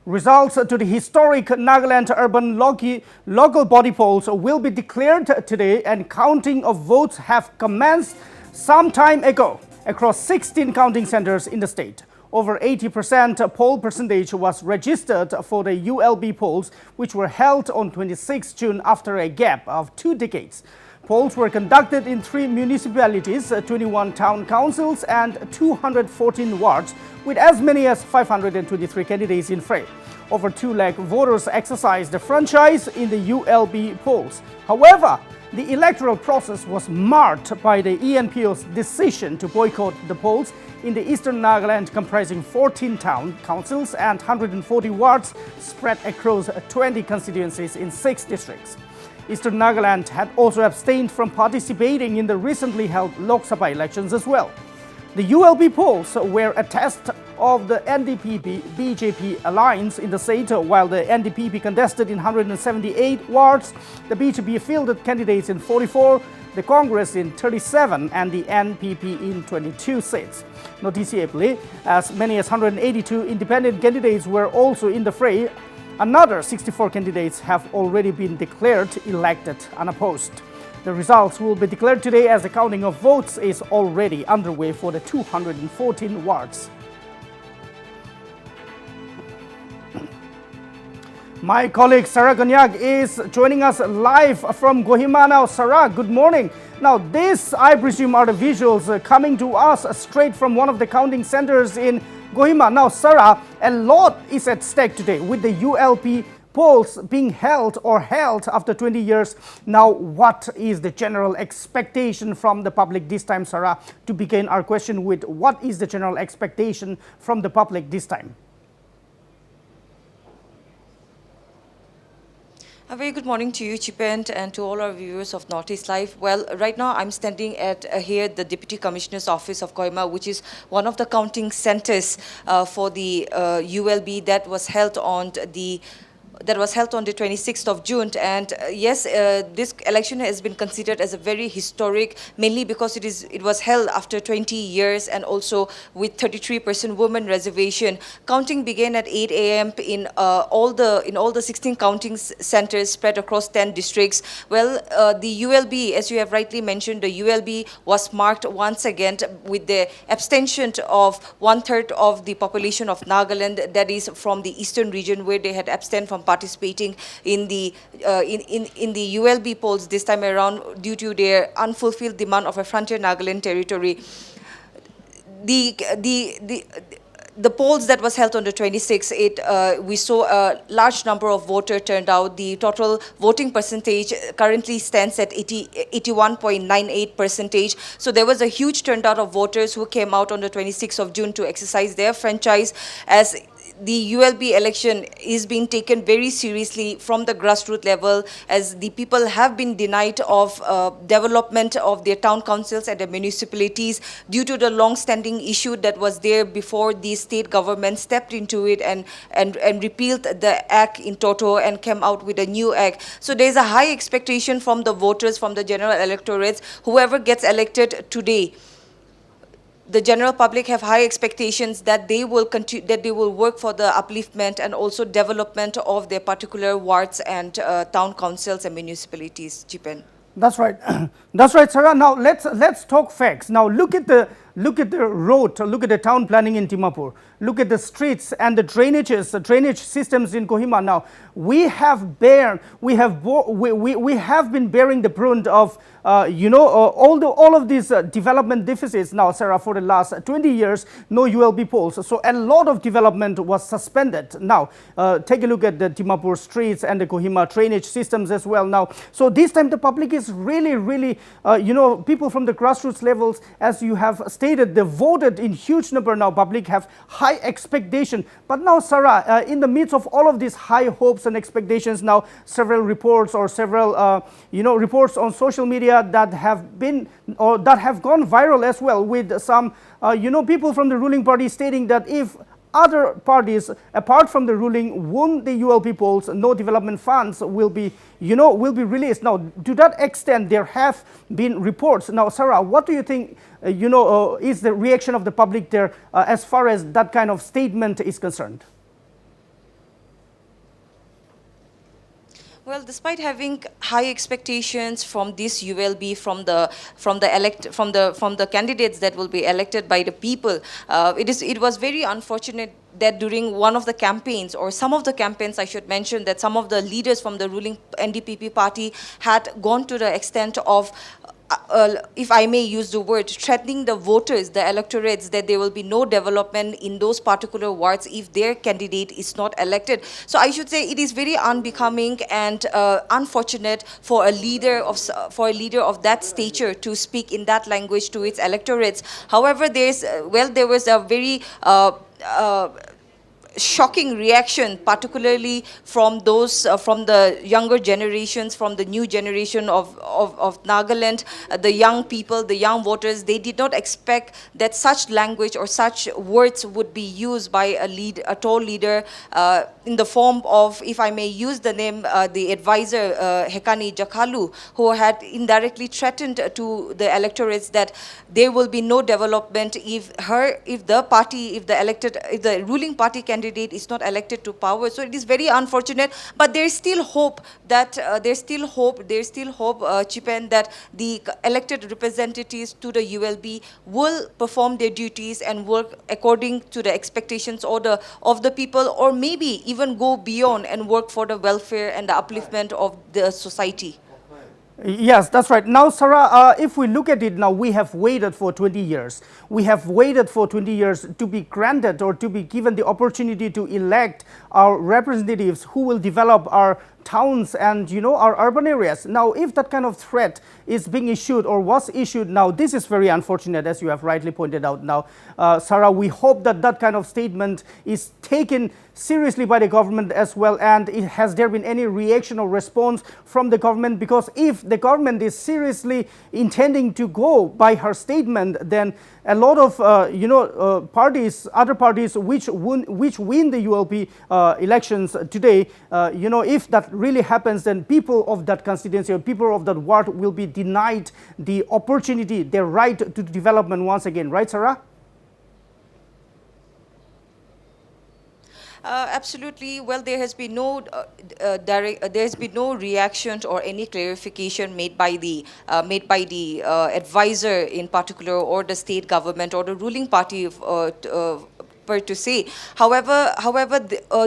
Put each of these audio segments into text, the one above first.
Results to the historic Nagaland urban local body polls will be declared today, and counting of votes have commenced some time ago across 16 counting centers in the state. Over 80% poll percentage was registered for the ULB polls, which were held on 26 June after a gap of 2 decades. Polls were conducted in 3 municipalities, 21 town councils and 214 wards, with as many as 523 candidates in fray. Over 2 lakh voters exercised the franchise in the ULB polls. However, the electoral process was marred by the ENPO's decision to boycott the polls in the eastern Nagaland, comprising 14 town councils and 140 wards spread across 20 constituencies in 6 districts. Eastern Nagaland had also abstained from participating in the recently held Lok Sabha elections as well. The ULB polls were a test of the NDP-BJP alliance in the state, while the NDP contested in 178 wards, the BJP fielded candidates in 44, the Congress in 37 and the NPP in 22 seats. Noticeably, as many as 182 independent candidates were also in the fray. Another 64 candidates have already been declared elected unopposed. The results will be declared today as the counting of votes is already underway for the 214 wards. My colleague Sarah Ganyak is joining us live from Kohima now. Sarah, good morning. Now, this, I presume, are the visuals coming to us straight from one of the counting centers in Kohima. Now, Sarah, a lot is at stake today with the ULB polls being held after 20 years. Now, what is the general expectation from the public this time, Sarah? To begin our question with, what is the general expectation from the public this time? A very good morning to you, Chipent, and to all our viewers of Northeast Live. Well, right now I'm standing at here the Deputy Commissioner's Office of Kohima, which is one of the counting centers for the ULB that was held on the 26th of June. And yes, this election has been considered as a very historic, mainly because it was held after 20 years and also with 33% women reservation. Counting began at 8 a.m. in all the 16 counting centers spread across 10 districts. Well, the ULB, as you have rightly mentioned, the ULB was marked once again with the abstention of 1/3 of the population of Nagaland, that is from the eastern region, where they had abstained from participating in the ULB polls this time around due to their unfulfilled demand of a frontier Nagaland territory. The polls that was held on the 26th, we saw a large number of voter turned out. The total voting percentage currently stands at 81.98%. So there was a huge turnout of voters who came out on the 26th of June to exercise their franchise, as the ULB election is being taken very seriously from the grassroots level, as the people have been denied of development of their town councils and the municipalities due to the long-standing issue that was there before the state government stepped into it and repealed the act in toto and came out with a new act. So there's a high expectation from the voters, from the general electorates, whoever gets elected today. The general public have high expectations that they will continue, that they will work for the upliftment and also development of their particular wards and town councils and municipalities. Jipen. That's right. That's right, Sarah. Now let's talk facts. Now look at the road, look at the town planning in Dimapur, look at the streets and the drainage systems in Kohima. Now we have been bearing the brunt of all of these development deficits now, Sarah, for the last 20 years. No ULB polls, so a lot of development was suspended. Now take a look at the Dimapur streets and the Kohima drainage systems as well. Now, so this time the public is really people from the grassroots levels, as you have stated, they voted in huge number. Now public have high expectation. But now, Sarah, in the midst of all of these high hopes and expectations, now several reports or several reports on social media that have been or that have gone viral as well, with some people from the ruling party stating that if other parties apart from the ruling won the ULB polls, no development funds will be released. Now, to that extent, there have been reports. Now, Sarah, what do you think is the reaction of the public there as far as that kind of statement is concerned? Well, despite having high expectations from this ULB, from the candidates that will be elected by the people, it was very unfortunate that during one of the campaigns, or some of the campaigns, I should mention, that some of the leaders from the ruling NDPP party had gone to the extent of if I may use the word, threatening the voters, the electorates, that there will be no development in those particular wards if their candidate is not elected. So I should say it is very unbecoming and unfortunate for a leader of that stature to speak in that language to its electorates. However, there was a very shocking reaction, particularly from those from the younger generations, from the new generation of Nagaland, the young people, the young voters. They did not expect that such language or such words would be used by a tall leader in the form of, if I may use the name, the advisor Hekani Jakhalu, who had indirectly threatened to the electorates that there will be no development if the ruling party candidate is not elected to power. So it is very unfortunate, but there is still hope that Chipen, that the elected representatives to the ULB will perform their duties and work according to the expectations of the people, or maybe even go beyond and work for the welfare and the upliftment of the society. Yes, that's right. Now, Sarah, if we look at it now, we have waited for 20 years. We have waited for 20 years to be granted or to be given the opportunity to elect our representatives who will develop our towns and, our urban areas. Now, if that kind of threat is being issued or was issued now, this is very unfortunate, as you have rightly pointed out now. Sarah, we hope that that kind of statement is taken seriously by the government as well. And has there been any reaction or response from the government? Because if the government is seriously intending to go by her statement, then a lot of other parties which win the ULB elections today, if that really happens, then people of that constituency or people of that ward will be denied the opportunity, their right to development once again. Right, Sarah? Absolutely. Well, there has been no reaction or any clarification made by the advisor in particular, or the state government, or the ruling party to say. However,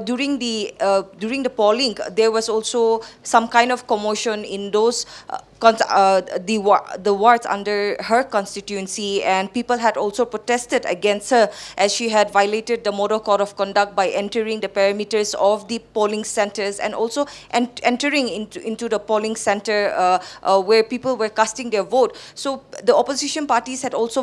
during the polling, there was also some kind of commotion in those the wards under her constituency, and people had also protested against her, as she had violated the model code of conduct by entering the perimeters of the polling centers, and also entering into the polling center where people were casting their vote. So the opposition parties had also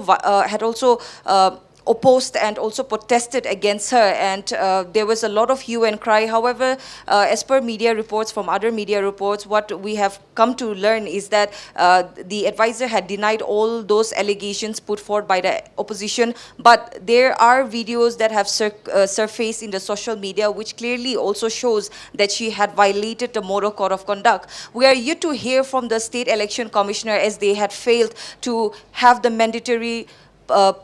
opposed and also protested against her, and there was a lot of hue and cry. However, as per media reports, from other media reports, what we have come to learn is that the advisor had denied all those allegations put forward by the opposition, but there are videos that have surfaced in the social media which clearly also shows that she had violated the model code of conduct. We are yet to hear from the State Election Commissioner, as they had failed to have the mandatory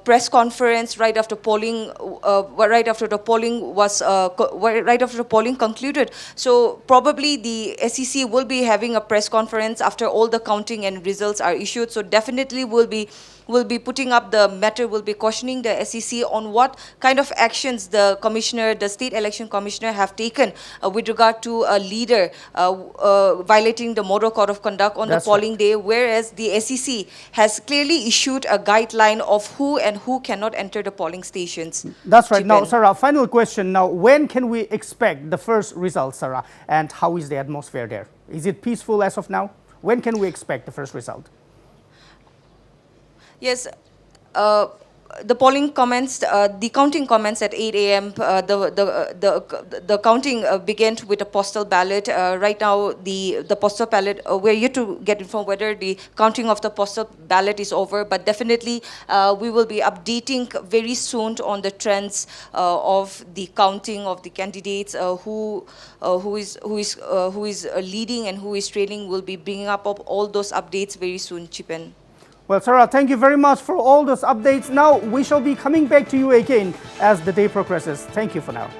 press conference right after the polling concluded. So probably the SEC will be having a press conference after all the counting and results are issued. So definitely will be putting up the matter, will be cautioning the SEC on what kind of actions the State Election Commissioner have taken with regard to a leader violating the model code of conduct on the polling day, whereas the SEC has clearly issued a guideline of who cannot enter the polling stations. That's right. Now, Sarah, final question. Now, when can we expect the first results, Sarah? And how is the atmosphere there? Is it peaceful as of now? When can we expect the first result? Yes. The polling commenced, the counting commenced at 8 a.m. The counting began with a postal ballot. Right now, the postal ballot, we're yet to get informed whether the counting of the postal ballot is over, but definitely we will be updating very soon on the trends of the counting of the candidates, who is leading and who is trailing. Will be bringing up all those updates very soon, Chipen. Well, Sarah, thank you very much for all those updates. Now, we shall be coming back to you again as the day progresses. Thank you for now.